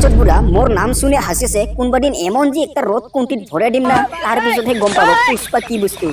চোদ বুঢ়া মোর নাম শুনে হাসিছে কোনবা দিন এমন যে একটা রোদ কোনটিত ভরে দিম না তার পিছতহে গম পাব পুষ্পা কি বস্তু।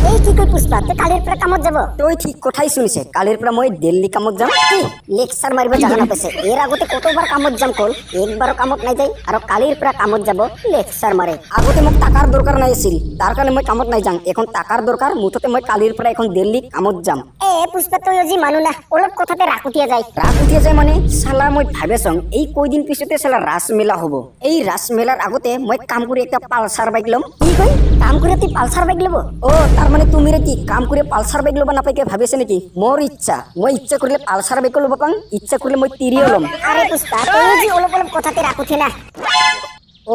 এই কি কই পুষ্পা তুই কালির পরে কামত যাব? তুই ঠিক কথাই শুনিছে কালির পৰা মই দিল্লী কামত যাম। কি লেকচার মারিবা জানা না পেছে এর আগতে কতবার কামত যাম কল একবারও কামত নাই যাই আর কালির পরে কামত যাব লেকচার মারে। আগতে মোক টাকাৰ দৰকাৰ নাই আছিল তাৰ কাৰণে মই কামত নাই যাম এখন টাকাৰ দৰকাৰ মুঠতে মই কালিৰ পৰা এখন দিল্লী কামত যাম। এ পুষ্পা তুই আজি মানু না অলপ কথাতে রাখুতিয়া যায়। ৰাস উঠিয়ে যায় মানে চালা মই ভাবে চাওঁ এই কয়দিন পিছতে চালা ৰাস মেলা হ'ব। এই ৰাস মেলাৰ আগতে মই কাম কৰি একটা পালসাৰ বাইক ল'ম। কি কই কাম করে তুই পালসার বাইক লব? ও তার মানে তুমি রে কি কাম করে পালসার বাইক ল'বা নাপাইকে ভাবিছে নেকি? মোর ইচ্ছা মই ইচ্ছা করলে পালসার বাইক ল'ব পাম ইচ্ছা করলে মই তিরিও ল'ম। আরে পুষ্পা তুই আজি অলপ অলপ কথাতে রাখুতি না।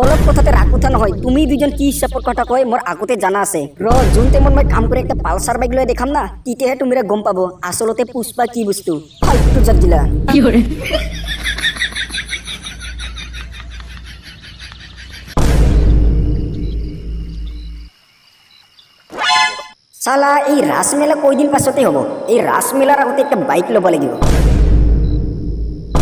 অলপ কথাতে রাগ কথা নহয় তুমি দুজন কি হিচাপৰ কথা কয় মোৰ আগতে জানা আছে। যোন টাইমত মই কাম কৰি একটা পালসার বাইক লৈ দেখাম না তেতিয়াহে তুমি গম পাব আচলতে পুষ্পা কি বস্তু। ফালতু জাত দিলা। চালা এই ৰাস মেলা কয়দিন পাছতে হ'ব এই ৰাস মেলাৰ আগতে একটা বাইক ল'ব লাগিব।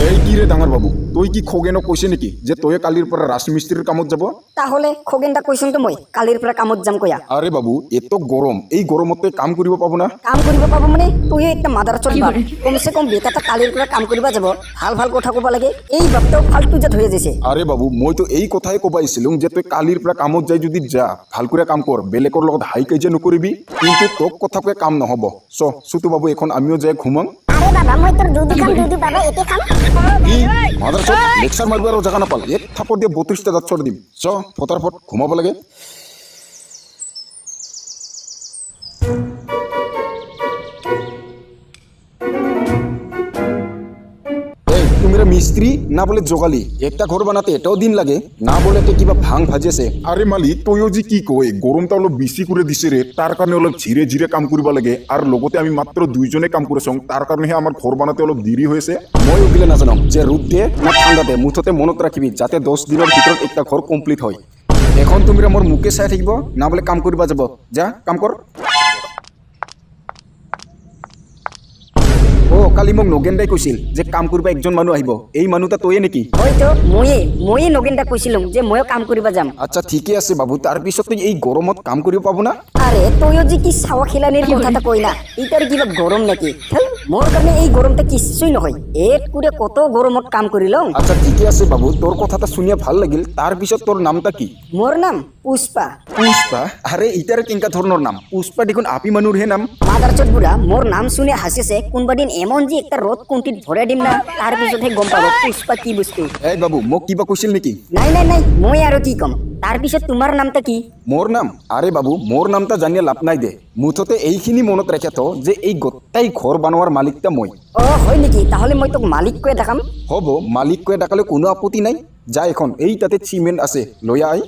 এই কি রে ডাঙর বাবু তুই কি খগেনক কৈছে নেকি যে তই কালির পর রাজমিস্ত্রির কামত যাব? তাহলে খগেনটা কৈছোন তো মই কালিৰ পৰা কামত যাম কয়া। আৰে বাবু এত গৰম এই গৰমতে কাম কৰিব পাব না? কাম কৰিব পাব মানে তুই একটা মাদাৰ চোদ বাপ কমসে কম বেটাটা কালিৰ পৰা কাম কৰিব যাব ভাল ভাল কথা ক'ব লাগে এই বাপটাও ফালতু জাত হয়ে যাইছে। আরে বাবু মই তো এই কথাই কবাইছিলুম যে তুই কালির পৰা কামত যাই যদি যা ভাল কৰে কাম কৰ বেলেগৰ লগত হাই কাজিয়া নকৰিবি কিন্তু তোক কথা কৈ কাম নহব। সুতু বাবু এখন আমিও যাই ঘুমাম। আরে বাবা মই তোর দুধ খাম দুধ বাবা এতে খাম। কি মাদার চোদ লেকচার মারবার জায়গা নাপাল এক থাপড় দিয়ে 32টা দাঁত ছড় দিম। ফটাফট ঘুমাব লাগে। তুমিরা মিস্ত্রি না বলে জোগালি একটা ঘর বানাতে এটাও দিন লাগে না বলে তো কিবা ভাং ভাজেছে। আরে মালিক তইও যে কি কয় গরমটা অলপ বেশি করে দিছে রে তার কারণে অলপ ধীরে ধীরে কাম কৰিব লাগে আর লগতে আমি মাত্র দুইজনে কাম করেছং তার কারণে আমার ঘর বানাতে অলপ দেরি হয়েছে। মই ওগুলো নাজানো যে রোদ দিয়ে না ঠান্ডাতে মুঠতে মনত রাখিবি যাতে 10 দিনের ভিতৰত একটা ঘর কমপ্লিট হয়। এখন তুমিরা মোর মুখে চাই থাকিব না বলে কাম করিবা যাব যা কাম কর। ও কালি মোক নগেন্দাই কৈছিল যে কাম কৰিব একজন মানুহ আহিব এই মানুহটা তয়ে নেকি? হয়তো ময়ে নগেনটা কৈছিলুম যে ময়ো কাম কৰিব যাম। আচ্ছা ঠিকে আছে বাবু তাৰ পিছত তুই এই গৰমত কাম কৰিব পাব না? আরে তইও যে কি চাওয়া খেলানির কথাটা কইলা এইটার কিবা গরম নাকি? মোর কারণে এই গরমটা কিছুই নহয় এট করে কত গরমত কাম করিলাম। আচ্ছা ঠিকে আছে বাবু তোর কথাটা শুনিয়া ভাল লাগিল তার পিছত তোর নামটা কি? মোর নাম পুষ্পা। পুষ্পা? আরে ইটার কিংকা ধরনের নাম পুষ্পা দেখুন আপি মানুষ হে নাম। মাদার চোদ বুড়া মোর নাম শুনে হাসিছে কোনবা দিন এমন যে একটা রোদ কোনটিত ভরে দিম না তার পিছতহে গম পাব পুষ্পা কি বস্তু। এই বাবু মোক কিবা কৈছিল নেকি? নাই মই আৰু কি কম তার পিছত তোমার নামটা কি? মোর নাম? আরে বাবু মোর নামটা জানিয়ে লাভ নাই দে মুঠতে এইখিনি মনত রেখে তো যে এই গোটাই ঘর বানোয়ার মালিকটা মই। ও হয় নেকি তাহলে মই তোক মালিক কয়ে দেখাম। হব মালিক কয়ে ডাকালে কোনো আপত্তি নাই। যা এখন এই তাতে সিমেন্ট আছে লইয়া আই।